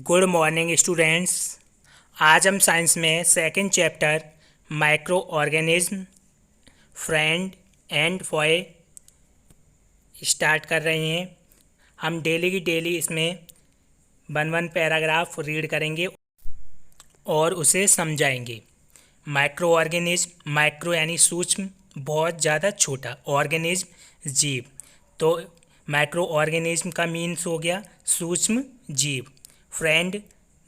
Good morning students. आज हम science में second chapter micro organism friend and Foy start कर रहे हैं। हम डेली की डेली इसमें वन पैराग्राफ रीड करेंगे और उसे समझाएंगे। माइक्रो ऑर्गेनिज्म, माइक्रो यानी सूक्ष्म, बहुत ज़्यादा छोटा, ऑर्गेनिज्म जीव। तो माइक्रो ऑर्गेनिज्म का मीन्स हो गया सूक्ष्म जीव। फ्रेंड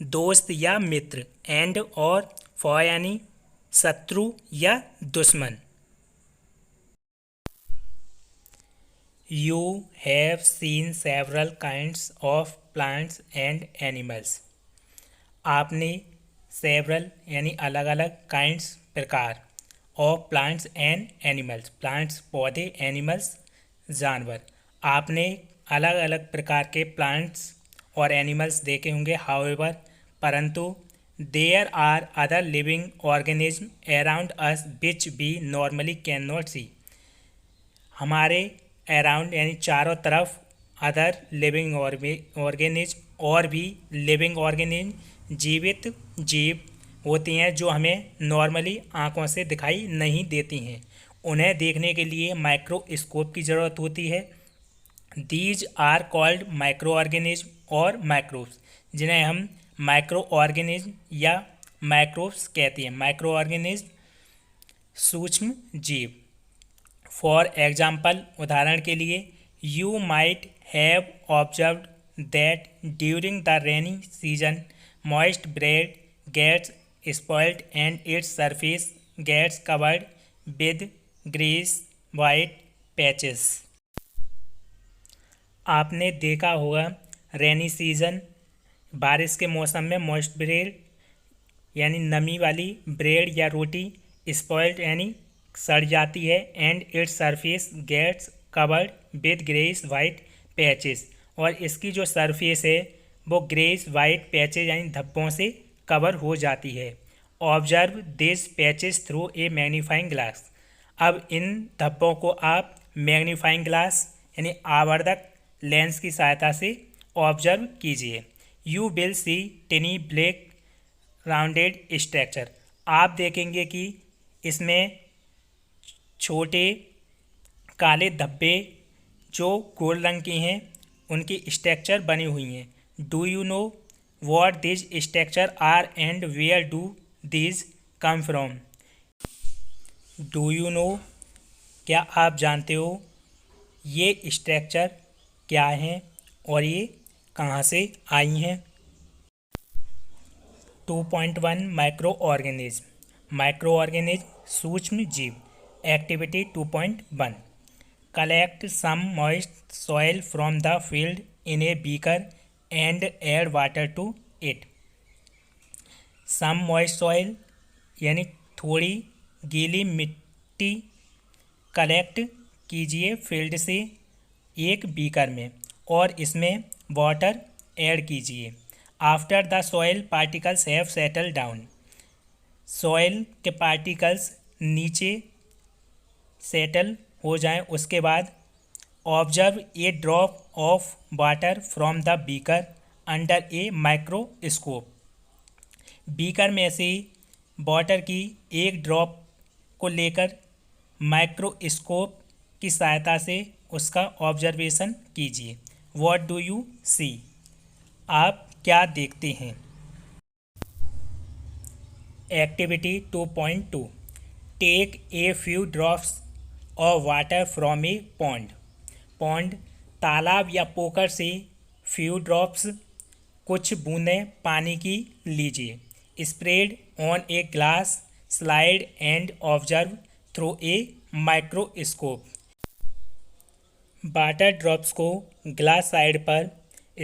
दोस्त या मित्र, एंड और फॉय यानी शत्रु या दुश्मन। You have seen several kinds of plants and animals. आपने सेवरल यानी अलग अलग काइंड्स प्रकार of plants and animals, plants पौधे, एनिमल्स जानवर, आपने अलग अलग प्रकार के प्लांट्स और एनिमल्स देखे होंगे। हाउएवर परंतु there are other living organism around us which we normally can not see. हमारे अराउंड यानी चारों तरफ अदर लिविंग ऑर्गेनिज्म और भी लिविंग ऑर्गेनिज्म, जीवित जीव होती हैं जो हमें नॉर्मली आँखों से दिखाई नहीं देती हैं। उन्हें देखने के लिए माइक्रोस्कोप की ज़रूरत होती है। These are called microorganism और माइक्रोब्स, जिन्हें हम माइक्रो ऑर्गेनिज्म या माइक्रोब्स कहते हैं। माइक्रो ऑर्गेनिज्म सूक्ष्म जीव। फॉर एग्जाम्पल, उदाहरण के लिए, you might have observed that during the rainy season moist bread gets spoiled and its surface gets covered with greyish white patches. आपने देखा होगा रेनी सीजन, बारिश के मौसम में मॉइस्ट ब्रेड यानी नमी वाली ब्रेड या रोटी स्पॉइल्ड यानी सड़ जाती है, and its surface gets covered with greyish white patches, और इसकी जो सरफेस है वो ग्रेस वाइट पैचेज यानी धब्बों से कवर हो जाती है। Observe this patches through a magnifying glass. अब इन धब्बों को आप मैग्नीफाइंग ग्लास यानी आवर्धक लेंस की सहायता से ऑब्जर्व कीजिए। You will see टिनी black rounded structure. आप देखेंगे कि इसमें छोटे काले धब्बे जो गोल रंग के हैं उनकी स्ट्रक्चर बनी हुई हैं। Do you know what this structure are and where do this come from. Do you know, क्या आप जानते हो ये स्ट्रक्चर क्या हैं और ये कहाँ से आई हैं। 2.1 माइक्रो ऑर्गेनिज्म, माइक्रो ऑर्गेनिज्म सूक्ष्म जीव। Activity 2.1, collect some moist soil from the field in a beaker and add water to it. Some moist soil यानी थोड़ी गीली मिट्टी कलेक्ट कीजिए फील्ड से एक बीकर में और इसमें वाटर ऐड कीजिए। After the soil particles have settle down. Soil के पार्टिकल्स नीचे सेटल हो जाएं, उसके बाद observe a drop of water from the beaker under a microscope. Beaker में से वाटर की एक ड्रॉप को लेकर माइक्रोस्कोप की सहायता से उसका ऑब्जर्वेशन कीजिए। व्हाट डू यू सी, आप क्या देखते हैं। Activity 2.2, take a few drops of water from a pond. Pond तालाब या पोखर से फ्यू ड्रॉप्स कुछ बूंदें पानी की लीजिए। Spread on a glass slide and observe through a microscope. Water drops को ग्लास साइड पर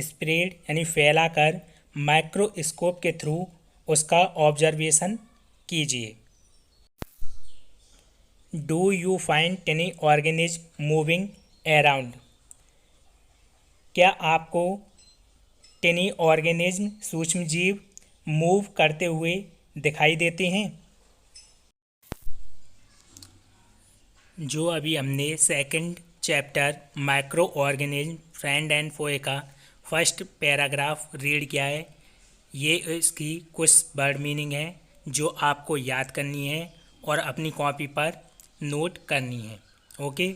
स्प्रेड यानी फैलाकर माइक्रोस्कोप के थ्रू उसका ऑब्जर्वेशन कीजिए। Do you find टिनी organism moving around. क्या आपको टिनी ऑर्गेनिज्म सूक्ष्म जीव मूव करते हुए दिखाई देते हैं। जो अभी हमने second chapter micro organism friend and Foy का फर्स्ट पैराग्राफ रीड किया है, ये इसकी कुछ वर्ड मीनिंग है जो आपको याद करनी है और अपनी कॉपी पर नोट करनी है। ओके।